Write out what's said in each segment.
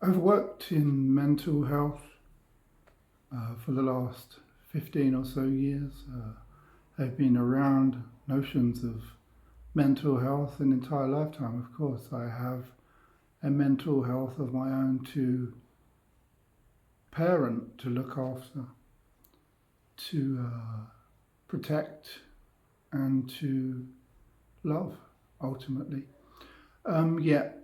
I've worked in mental health for the last 15 or so years. I've been around notions of mental health an entire lifetime. Of course, I have a mental health of my own to parent, to look after, to protect, and to love, ultimately. Yet,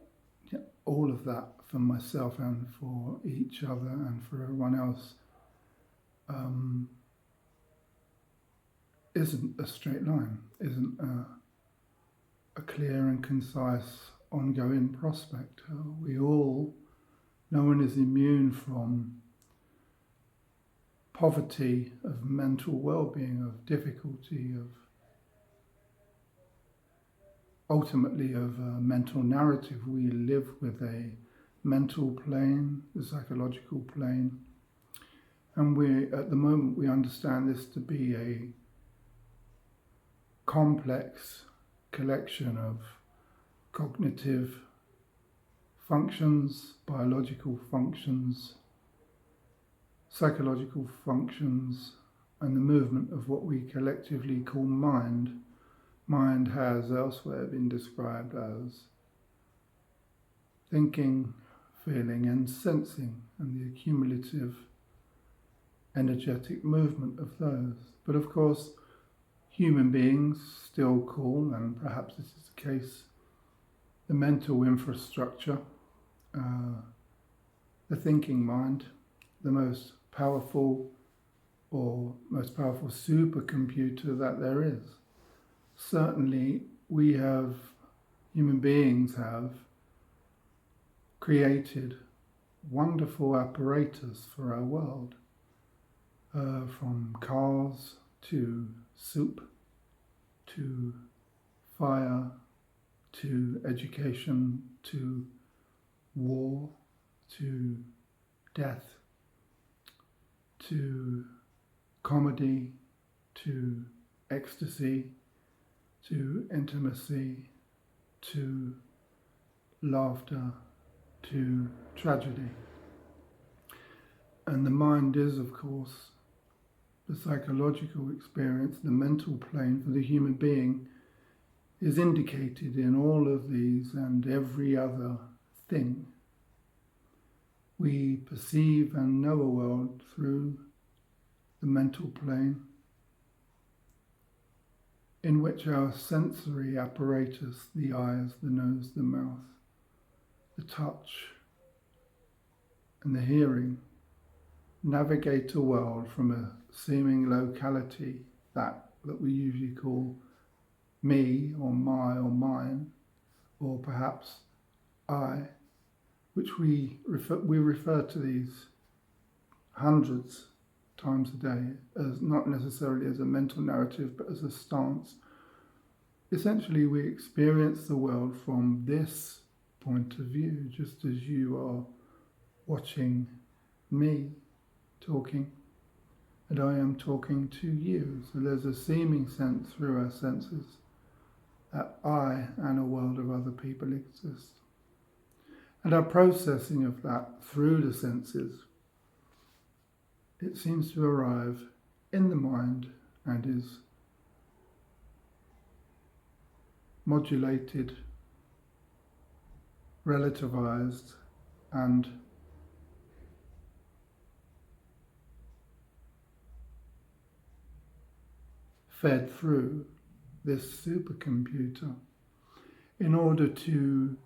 all of that for myself and for each other and for everyone else isn't a straight line, isn't a clear and concise ongoing prospect. No one is immune from poverty of mental well-being, of difficulty, ultimately of a mental narrative. We live with a mental plane, the psychological plane, and at the moment we understand this to be a complex collection of cognitive functions, biological functions, psychological functions, and the movement of what we collectively call mind. Mind has elsewhere been described as thinking, feeling, and sensing, and the accumulative energetic movement of those. But of course, human beings still call, and perhaps this is the case, the mental infrastructure, the thinking mind, the most powerful supercomputer that there is. Certainly human beings have created wonderful apparatus for our world, from cars to soup, to fire, to education, to war, to death, to comedy, to ecstasy, to intimacy, to laughter, to tragedy. And the mind is, of course, the psychological experience, the mental plane for the human being is indicated in all of these and every other thing. We perceive and know a world through the mental plane, in which our sensory apparatus, the eyes, the nose, the mouth, the touch, and the hearing, navigate a world from a seeming locality, that we usually call me or my or mine, or perhaps I, which we refer to these hundreds times a day as not necessarily as a mental narrative but as a stance. Essentially, we experience the world from this point of view, just as you are watching me talking and I am talking to you. So there's a seeming sense through our senses that I and a world of other people exist. And our processing of that through the senses, it seems to arrive in the mind and is modulated, relativized, and fed through this supercomputer in order to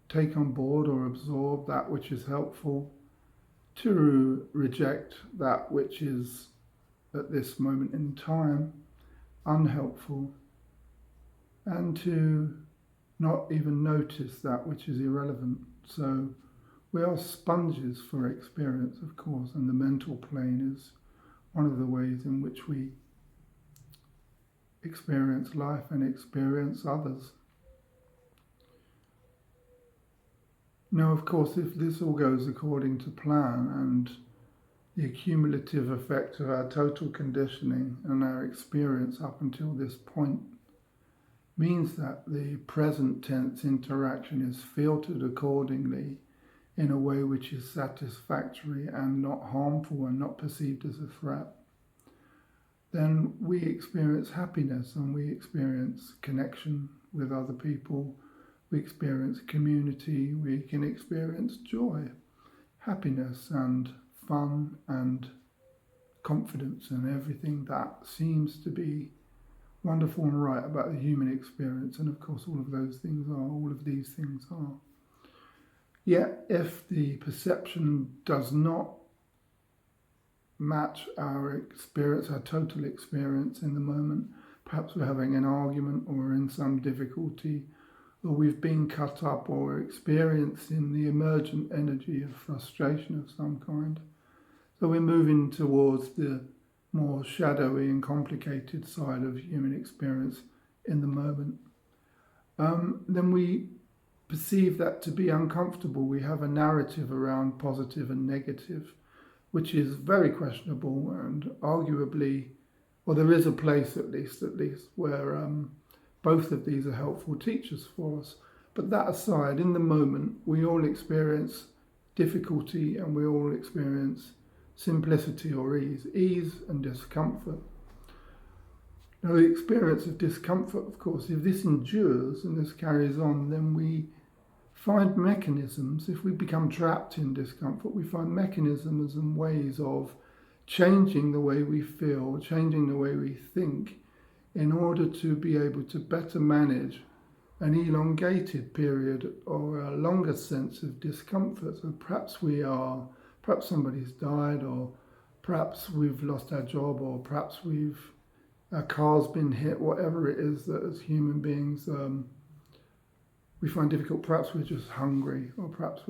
take on board or absorb that which is helpful, to reject that which is, at this moment in time, unhelpful, and to not even notice that which is irrelevant. So we are sponges for experience, of course, and the mental plane is one of the ways in which we experience life and experience others. Now, of course, if this all goes according to plan and the accumulative effect of our total conditioning and our experience up until this point means that the present tense interaction is filtered accordingly in a way which is satisfactory and not harmful and not perceived as a threat, then we experience happiness and we experience connection with other people, we experience community, we can experience joy, happiness and fun and confidence and everything that seems to be wonderful and right about the human experience. And of course all of these things are. Yet if the perception does not match our experience, our total experience in the moment, perhaps we're having an argument or we're in some difficulty, or we've been cut up, or we're experiencing the emergent energy of frustration of some kind. So we're moving towards the more shadowy and complicated side of human experience in the moment. Then we perceive that to be uncomfortable. We have a narrative around positive and negative, which is very questionable and arguably, well, there is a place at least where both of these are helpful teachers for us. But that aside, in the moment, we all experience difficulty and we all experience simplicity or ease and discomfort. Now, the experience of discomfort, of course, if this endures and this carries on, then we find mechanisms. If we become trapped in discomfort, we find mechanisms and ways of changing the way we feel, changing the way we think, in order to be able to better manage an elongated period or a longer sense of discomfort. So perhaps somebody's died, or perhaps we've lost our job, or perhaps our car's been hit, whatever it is that as human beings we find difficult. Perhaps we're just hungry, or perhaps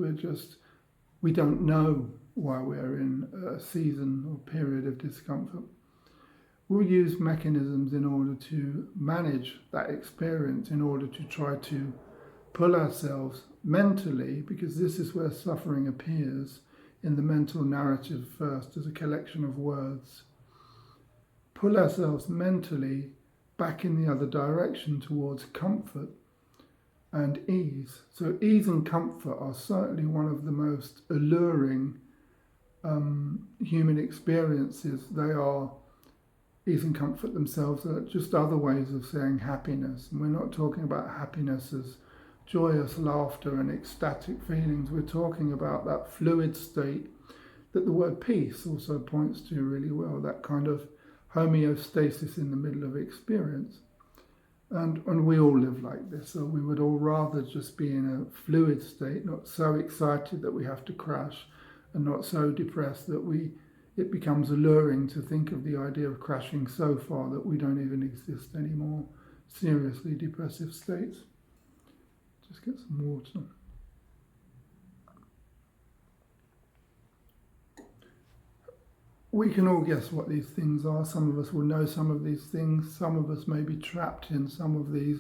we don't know why we're in a season or period of discomfort. We'll use mechanisms in order to manage that experience, in order to try to pull ourselves mentally, because this is where suffering appears in the mental narrative first as a collection of words. Pull ourselves mentally back in the other direction towards comfort and ease. So ease and comfort are certainly one of the most alluring human experiences. They are, ease and comfort themselves are just other ways of saying happiness. And we're not talking about happiness as joyous laughter and ecstatic feelings. We're talking about that fluid state that the word peace also points to really well, that kind of homeostasis in the middle of experience. And we all live like this, so we would all rather just be in a fluid state, not so excited that we have to crash, and not so depressed that it becomes alluring to think of the idea of crashing so far that we don't even exist anymore. Seriously depressive states. Just get some water. We can all guess what these things are. Some of us will know some of these things. Some of us may be trapped in some of these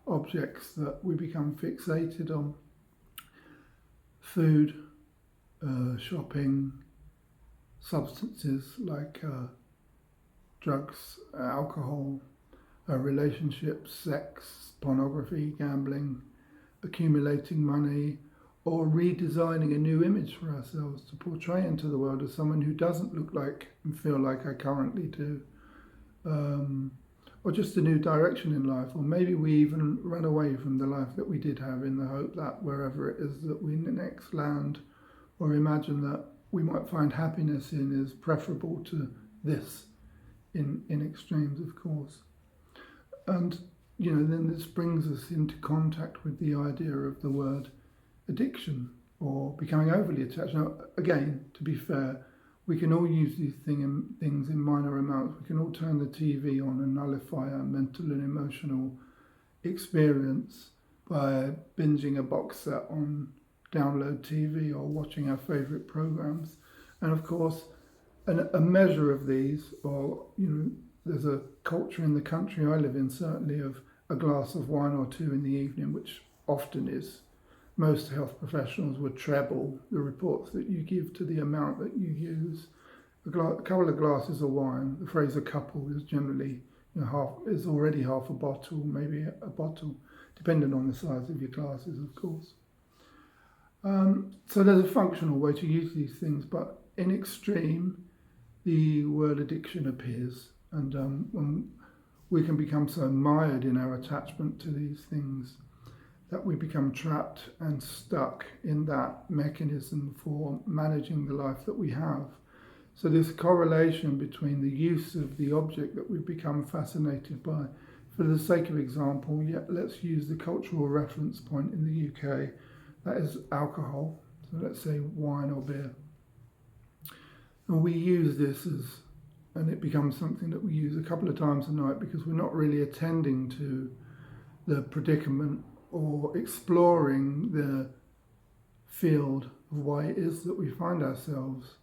objects that we become fixated on. Food, shopping, substances like drugs, alcohol, relationships, sex, pornography, gambling, accumulating money, or redesigning a new image for ourselves to portray into the world as someone who doesn't look like and feel like I currently do. Or just a new direction in life, or maybe we even run away from the life that we did have in the hope that wherever it is that we next land, or imagine that we might find happiness in, is preferable to this in extremes, of course. And then this brings us into contact with the idea of the word addiction, or becoming overly attached. Now, again, to be fair, we can all use these things in minor amounts. We can all turn the TV on and nullify our mental and emotional experience by binging a box set on download TV or watching our favourite programmes. And of course, a measure of these, or there's a culture in the country I live in, certainly, of a glass of wine or two in the evening, which often is. Most health professionals would treble the reports that you give to the amount that you use. A couple of glasses of wine, the phrase a couple is generally already half a bottle, maybe a bottle, depending on the size of your glasses, of course. So there's a functional way to use these things, but in extreme, the word addiction appears, and when we can become so mired in our attachment to these things that we become trapped and stuck in that mechanism for managing the life that we have. So this correlation between the use of the object that we've become fascinated by. For the sake of example, let's use the cultural reference point in the UK, that is alcohol. So let's say wine or beer. And we use this and it becomes something that we use a couple of times a night because we're not really attending to the predicament or exploring the field of why it is that we find ourselves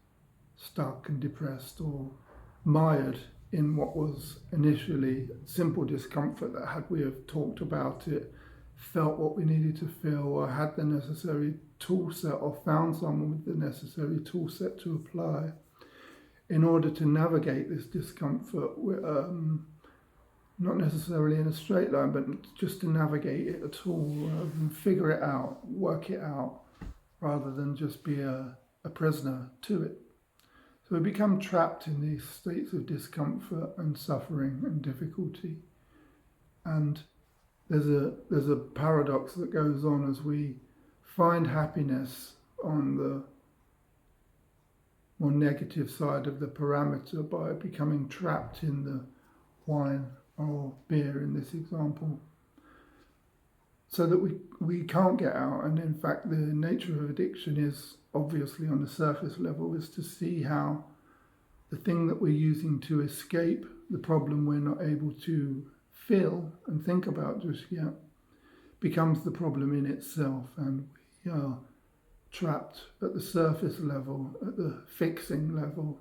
stuck and depressed or mired in what was initially simple discomfort that, had we have talked about it, felt what we needed to feel, or had the necessary tool set, or found someone with the necessary tool set to apply in order to navigate this discomfort, not necessarily in a straight line, but just to navigate it at all, and figure it out, work it out, rather than just be a prisoner to it. So we become trapped in these states of discomfort and suffering and difficulty. And there's a paradox that goes on as we find happiness on the more negative side of the parameter by becoming trapped in the wine or beer in this example, so that we can't get out. And in fact, the nature of addiction is obviously on the surface level is to see how the thing that we're using to escape the problem we're not able to feel and think about just yet becomes the problem in itself, and we are trapped at the surface level, at the fixing level,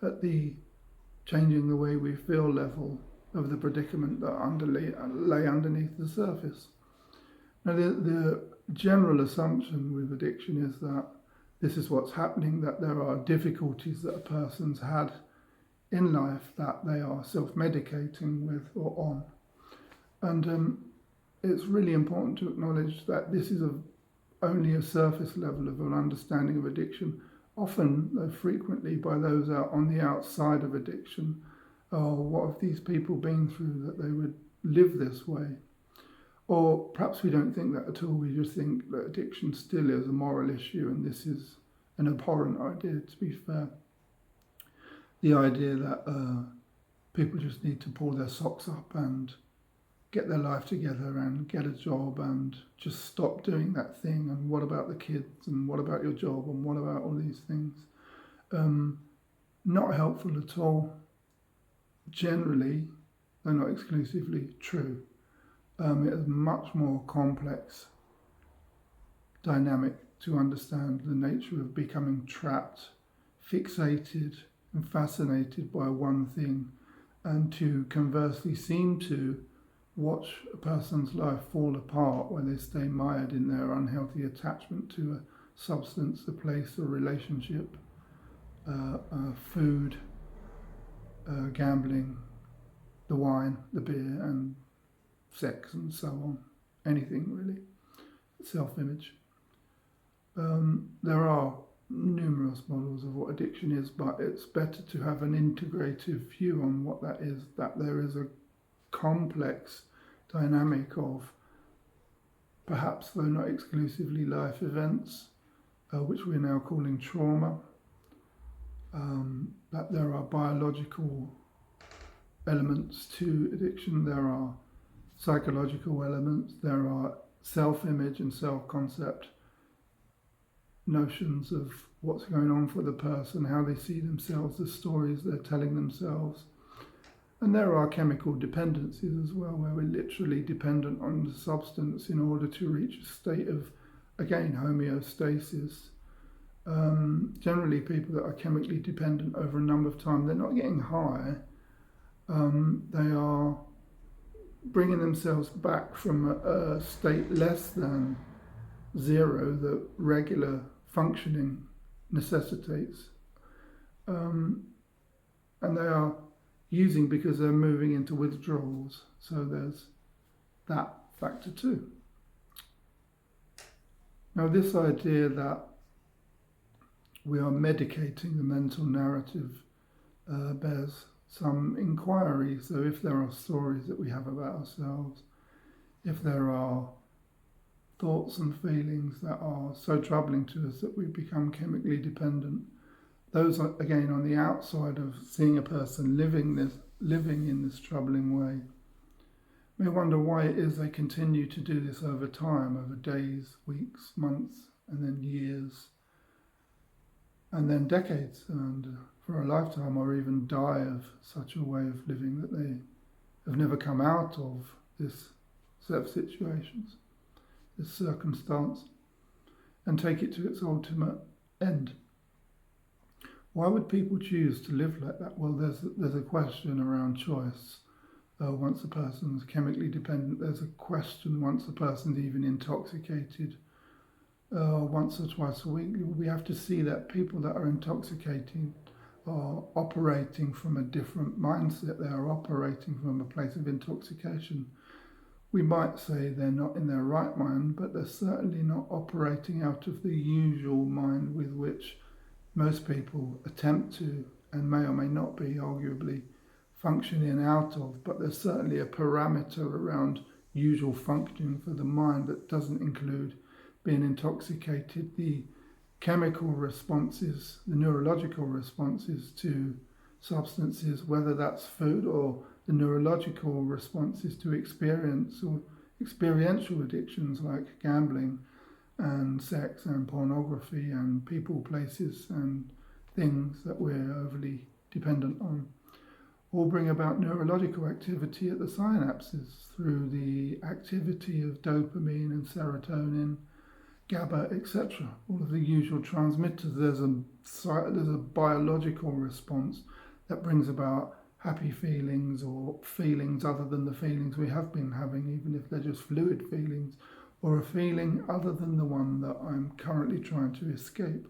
at the changing the way we feel level of the predicament that lay underneath the surface. Now, the general assumption with addiction is that this is what's happening, that there are difficulties that a person's had in life that they are self-medicating with or on. And it's really important to acknowledge that this is only a surface level of an understanding of addiction, often, though frequently, by those out on the outside of addiction. Oh, what have these people been through that they would live this way? Or perhaps we don't think that at all, we just think that addiction still is a moral issue, and this is an abhorrent idea, to be fair. The idea that people just need to pull their socks up and get their life together and get a job and just stop doing that thing, and what about the kids, and what about your job, and what about all these things? Not helpful at all. Generally, though not exclusively, true. It is much more complex dynamic to understand the nature of becoming trapped, fixated and fascinated by one thing, and to conversely seem to watch a person's life fall apart when they stay mired in their unhealthy attachment to a substance, a place, a relationship, food, gambling, the wine, the beer, and sex, and so on. Anything really. Self-image. There are numerous models of what addiction is, but it's better to have an integrative view on what that is, that there is a complex dynamic of, perhaps though not exclusively, life events, which we're now calling trauma, that there are biological elements to addiction, there are psychological elements, there are self-image and self-concept notions of what's going on for the person, how they see themselves, the stories they're telling themselves. And there are chemical dependencies as well, where we're literally dependent on the substance in order to reach a state of, again, homeostasis. Generally, people that are chemically dependent over a number of time, they're not getting high. They are bringing themselves back from a state less than zero that regular functioning necessitates. And they are using because they're moving into withdrawals. So there's that factor too. Now, this idea that we are medicating the mental narrative bears some inquiry. So if there are stories that we have about ourselves, if there are thoughts and feelings that are so troubling to us that we become chemically dependent, those are, again, on the outside of seeing a person living in this troubling way. May wonder why it is they continue to do this over time, over days, weeks, months, and then years, and then decades, and for a lifetime, or even die of such a way of living that they have never come out of this set of situations, this circumstance, and take it to its ultimate end. Why would people choose to live like that? Well, there's a question around choice. Once a person's chemically dependent, there's a question once a person's even intoxicated, once or twice a week. We have to see that people that are intoxicating are operating from a different mindset. They are operating from a place of intoxication. We might say they're not in their right mind, but they're certainly not operating out of the usual mind with which most people attempt to, and may or may not be, arguably, functioning out of. But there's certainly a parameter around usual functioning for the mind that doesn't include being intoxicated. The chemical responses, the neurological responses to substances, whether that's food, or the neurological responses to experience or experiential addictions like gambling and sex and pornography and people, places and things that we're overly dependent on, all bring about neurological activity at the synapses through the activity of dopamine and serotonin, GABA, etc. All of the usual transmitters. There's a biological response that brings about happy feelings, or feelings other than the feelings we have been having, even if they're just fluid feelings, or a feeling other than the one that I'm currently trying to escape,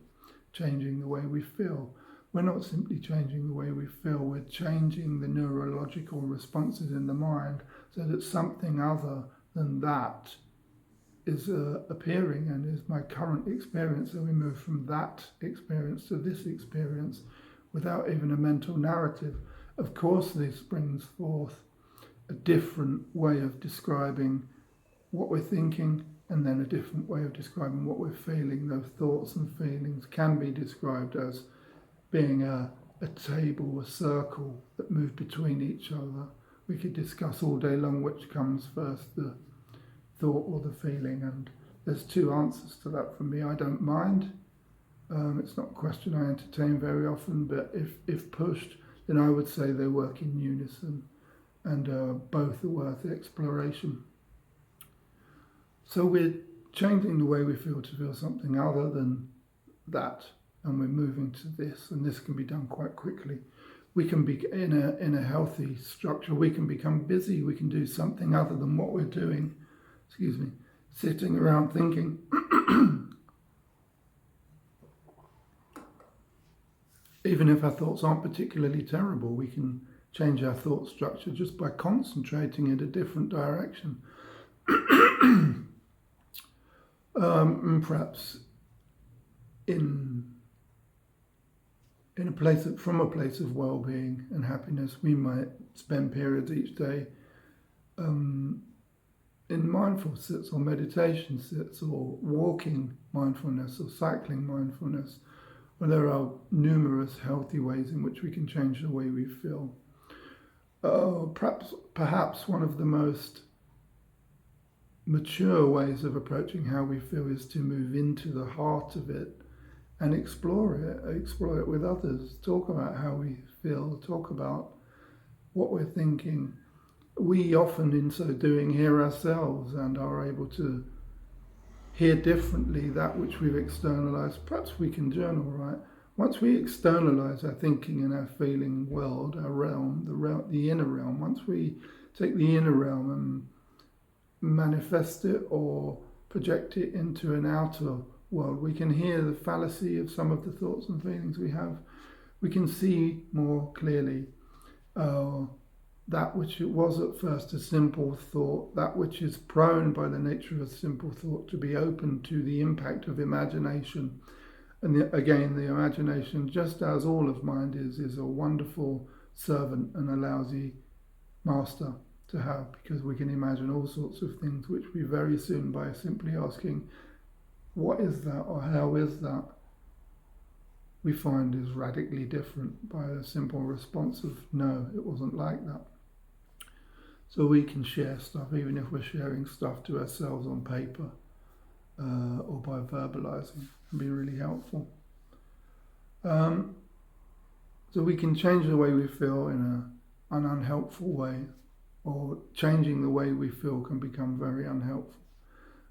changing the way we feel. We're not simply changing the way we feel, we're changing the neurological responses in the mind so that something other than that is appearing and is my current experience. So we move from that experience to this experience without even a mental narrative. Of course, this brings forth a different way of describing what we're thinking, and then a different way of describing what we're feeling. Those thoughts and feelings can be described as being a table, a circle that move between each other. We could discuss all day long which comes first, the thought or the feeling, and there's two answers to that from me. I don't mind. It's not a question I entertain very often, but if pushed, then I would say they work in unison, and both are worth exploration. So we're changing the way we feel to feel something other than that, and we're moving to this, and this can be done quite quickly. We can be in a healthy structure. We can become busy. We can do something other than what we're doing. Sitting around thinking. Even if our thoughts aren't particularly terrible, we can change our thought structure just by concentrating in a different direction. And perhaps from a place of well-being and happiness, we might spend periods each day in mindful sits or meditation sits or walking mindfulness or cycling mindfulness. Well, there are numerous healthy ways in which we can change the way we feel. Perhaps one of the most mature ways of approaching how we feel is to move into the heart of it and explore it with others, talk about how we feel, talk about what we're thinking. We often, in so doing, hear ourselves and are able to hear differently that which we've externalized. Perhaps we can journal, right? Once we externalize our thinking and our feeling world, our realm, the inner realm, once we take the inner realm and manifest it or project it into an outer world, we can hear the fallacy of some of the thoughts and feelings we have. We can see more clearly that which it was at first a simple thought, that which is prone by the nature of a simple thought to be open to the impact of imagination. And again, the imagination, just as all of mind is a wonderful servant and a lousy master to have, because we can imagine all sorts of things which we very soon, by simply asking, what is that or how is that, we find is radically different by a simple response of, no, it wasn't like that. So we can share stuff, even if we're sharing stuff to ourselves on paper or by verbalizing, can be really helpful. So we can change the way we feel in an unhelpful way, or changing the way we feel can become very unhelpful.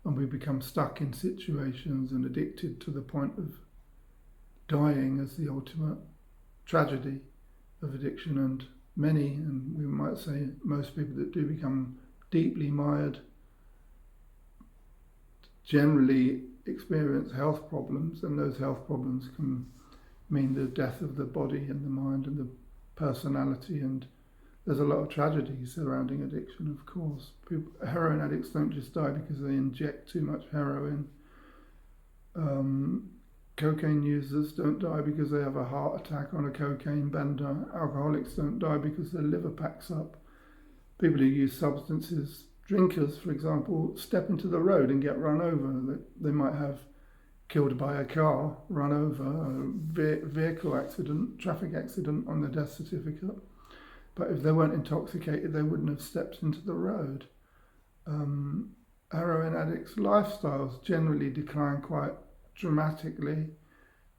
And we become stuck in situations and addicted to the point of dying as the ultimate tragedy of addiction. And many, and we might say most people that do become deeply mired, generally experience health problems, and those health problems can mean the death of the body and the mind and the personality. And there's a lot of tragedy surrounding addiction, of course. Heroin addicts don't just die because they inject too much heroin. Cocaine users don't die because they have a heart attack on a cocaine bender. Alcoholics don't die because their liver packs up. People who use substances, drinkers, for example, step into the road and get run over. They might have killed by a car, run over, a vehicle accident, traffic accident on the death certificate. But if they weren't intoxicated, they wouldn't have stepped into the road. Heroin addicts' lifestyles generally decline quite dramatically,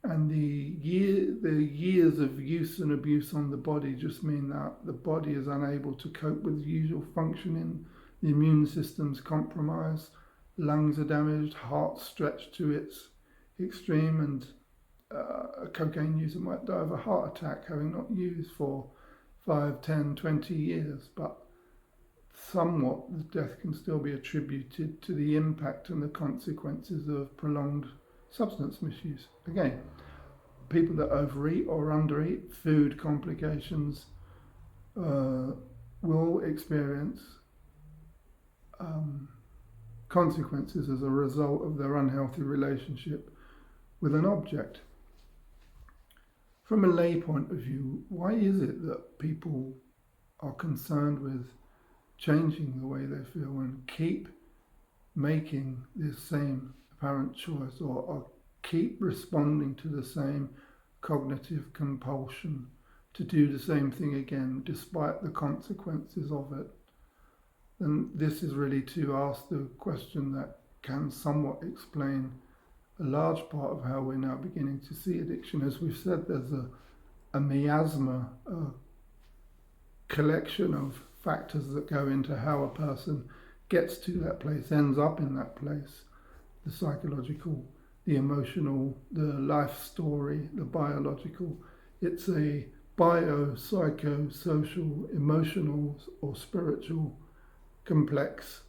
and the years of use and abuse on the body just mean that the body is unable to cope with the usual functioning. The immune system's compromised, lungs are damaged, heart stretched to its extreme, and a cocaine user might die of a heart attack having not used for 5, 10, 20 years, but somewhat the death can still be attributed to the impact and the consequences of prolonged substance misuse. Again, people that overeat or undereat, food complications, will experience consequences as a result of their unhealthy relationship with an object. From a lay point of view, why is it that people are concerned with changing the way they feel and keep making this same apparent choice, or keep responding to the same cognitive compulsion to do the same thing again despite the consequences of it? And this is really to ask the question that can somewhat explain a large part of how we're now beginning to see addiction. As we've said, there's a miasma, a collection of factors that go into how a person gets to that place, ends up in that place. The psychological, the emotional, the life story, the biological. It's a bio-psycho-social, emotional or spiritual, complex,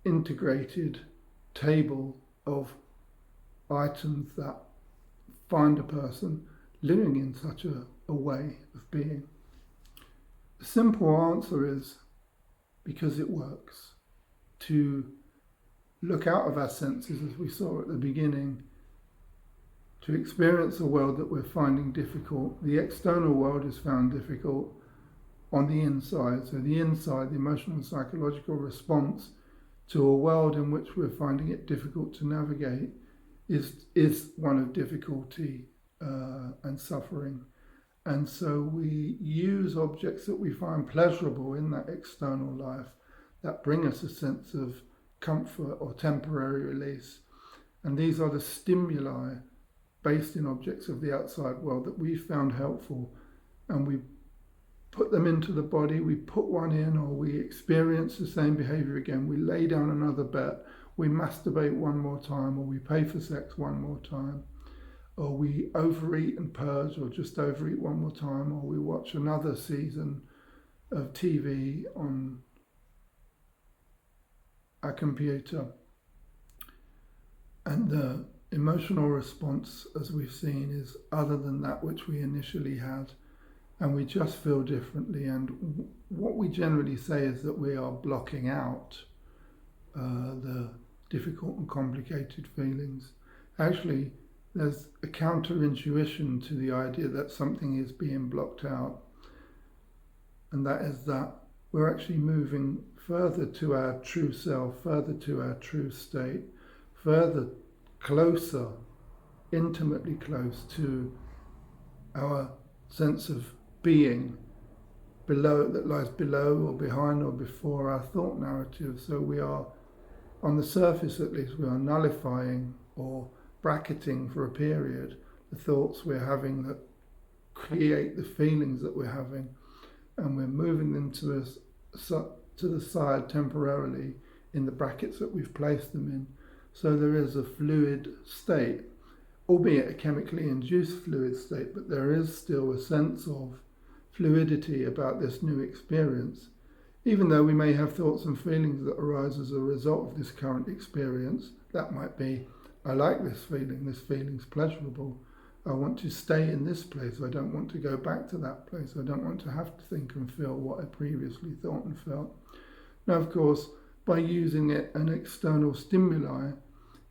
integrated table of items that find a person living in such a way of being. The simple answer is because it works. To look out of our senses, as we saw at the beginning, to experience a world that we're finding difficult. The external world is found difficult on the inside. So the inside, the emotional and psychological response to a world in which we're finding it difficult to navigate is one of difficulty and suffering. And so we use objects that we find pleasurable in that external life that bring us a sense of comfort or temporary release. And these are the stimuli based in objects of the outside world that we found helpful, and we put them into the body, we put one in, or we experience the same behavior again. We lay down another bet, we masturbate one more time, or we pay for sex one more time, or we overeat and purge, or just overeat one more time, or we watch another season of TV on a computer. And the emotional response, as we've seen, is other than that which we initially had. and we just feel differently. And what we generally say is that we are blocking out the difficult and complicated feelings. Actually, there's a counter-intuition to the idea that something is being blocked out, and that is that we're actually moving further to our true self, further to our true state, further closer, intimately close to our sense of being below, that lies below or behind or before our thought narrative. So we are, on the surface at least, we are nullifying or bracketing for a period the thoughts we're having that create the feelings that we're having, and we're moving them to the side temporarily in the brackets that we've placed them in. So there is a fluid state, albeit a chemically induced fluid state, but there is still a sense of fluidity about this new experience. Even though we may have thoughts and feelings that arise as a result of this current experience, that might be, I like this feeling's pleasurable, I want to stay in this place, I don't want to go back to that place, I don't want to have to think and feel what I previously thought and felt. Now, of course, by using an external stimuli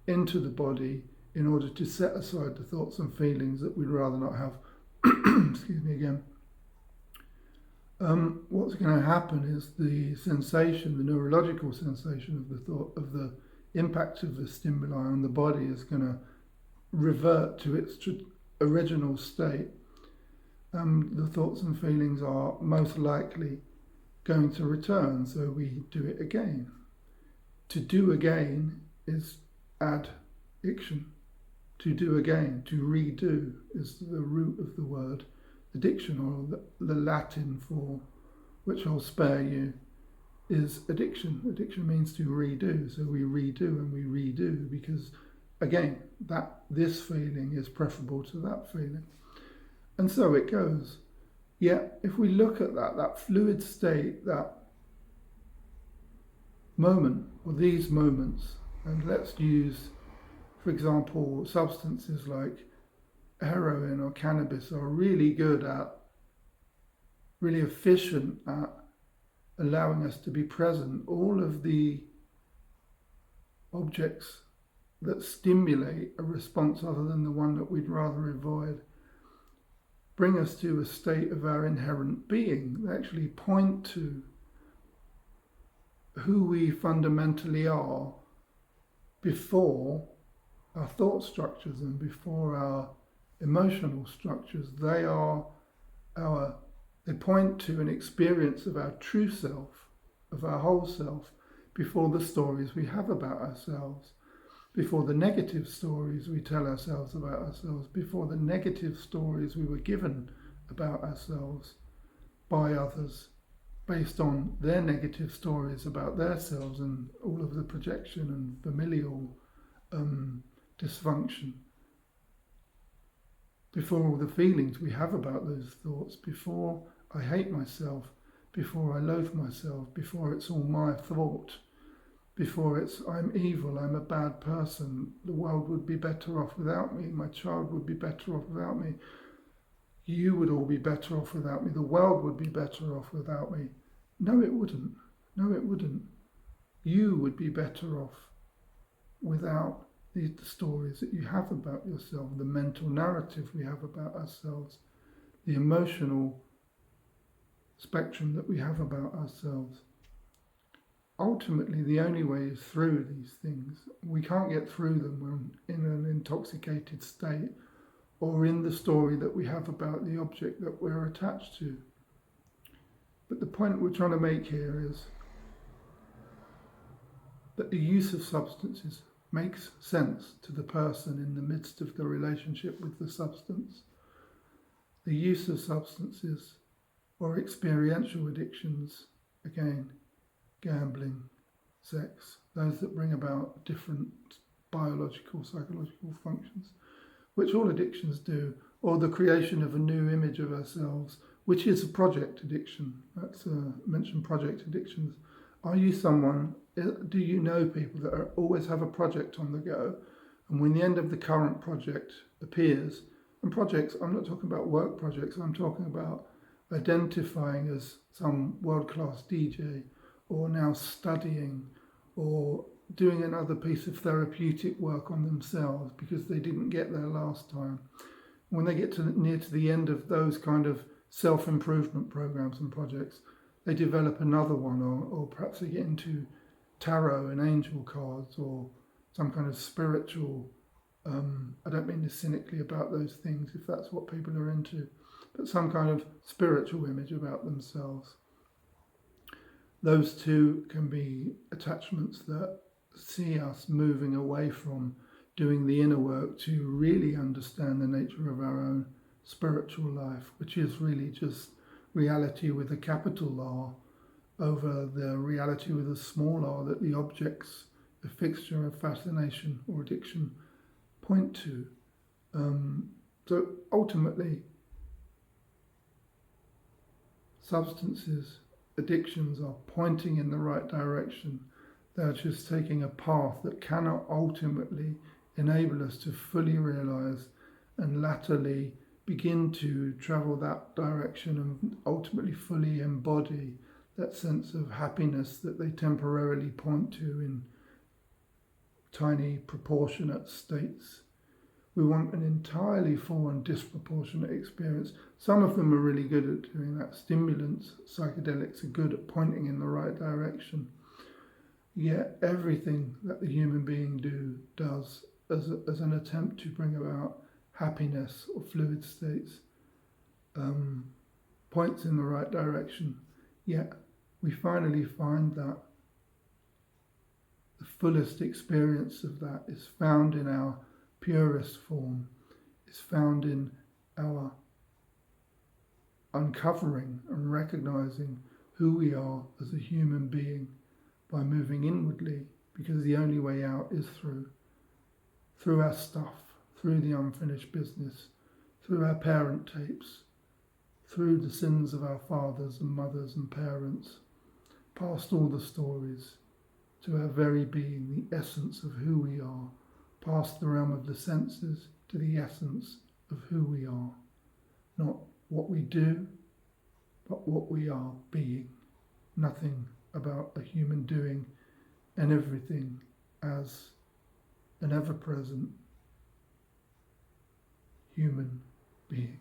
into the body in order to set aside the thoughts and feelings that we'd rather not have, excuse me again, what's going to happen is the sensation, the neurological sensation of the thought, of the impact of the stimuli on the body is going to revert to its original state. The thoughts and feelings are most likely going to return, so we do it again. To do again is addiction. To do again, to redo, is the root of the word addiction, or the Latin for which I'll spare you is addiction. Addiction means to redo, so we redo and we redo because, again, this feeling is preferable to that feeling. And so it goes. Yet, if we look at that fluid state, that moment, or these moments, and let's use, for example, substances like heroin or cannabis are really good at, really efficient at allowing us to be present. All of the objects that stimulate a response other than the one that we'd rather avoid bring us to a state of our inherent being. They actually point to who we fundamentally are before our thought structures and before our emotional structures. They point to an experience of our true self, of our whole self, before the stories we have about ourselves, before the negative stories we tell ourselves about ourselves, before the negative stories we were given about ourselves by others, based on their negative stories about themselves and all of the projection and familial dysfunction, before all the feelings we have about those thoughts, before I hate myself, before I loathe myself, before it's all my fault, before it's I'm evil, I'm a bad person, the world would be better off without me, my child would be better off without me, you would all be better off without me, the world would be better off without me. No, it wouldn't. No, it wouldn't. You would be better off without the stories that you have about yourself, the mental narrative we have about ourselves, the emotional spectrum that we have about ourselves. Ultimately, the only way is through these things. We can't get through them when in an intoxicated state or in the story that we have about the object that we're attached to. But the point we're trying to make here is that the use of substances makes sense to the person in the midst of the relationship with the substance. The use of substances or experiential addictions, again, gambling, sex, those that bring about different biological, psychological functions, which all addictions do, or the creation of a new image of ourselves, which is a project addiction. That's mentioned project addictions. Are you someone, do you know people that always have a project on the go, and when the end of the current project appears, and projects, I'm not talking about work projects, I'm talking about identifying as some world-class DJ, or now studying, or doing another piece of therapeutic work on themselves because they didn't get there last time. When they get near to the end of those kind of self-improvement programs and projects, they develop another one, or perhaps they get into tarot and angel cards, or some kind of spiritual, I don't mean this cynically about those things if that's what people are into, but some kind of spiritual image about themselves. Those two can be attachments that see us moving away from doing the inner work to really understand the nature of our own spiritual life, which is really just reality with a capital R over the reality with a small r that the objects, the fixture of fascination or addiction point to. So ultimately, substances, addictions are pointing in the right direction. They're just taking a path that cannot ultimately enable us to fully realize and latterly begin to travel that direction and ultimately fully embody that sense of happiness that they temporarily point to in tiny proportionate states. We want an entirely full and disproportionate experience. Some of them are really good at doing that. Stimulants, psychedelics are good at pointing in the right direction. Yet everything that the human being does as an attempt to bring about happiness or fluid states points in the right direction. Yet we finally find that the fullest experience of that is found in our purest form, is found in our uncovering and recognizing who we are as a human being by moving inwardly, because the only way out is through our stuff, through the unfinished business, through our parent tapes, through the sins of our fathers and mothers and parents, past all the stories, to our very being, the essence of who we are, past the realm of the senses to the essence of who we are. Not what we do, but what we are being. Nothing about a human doing, and everything as an ever-present human being.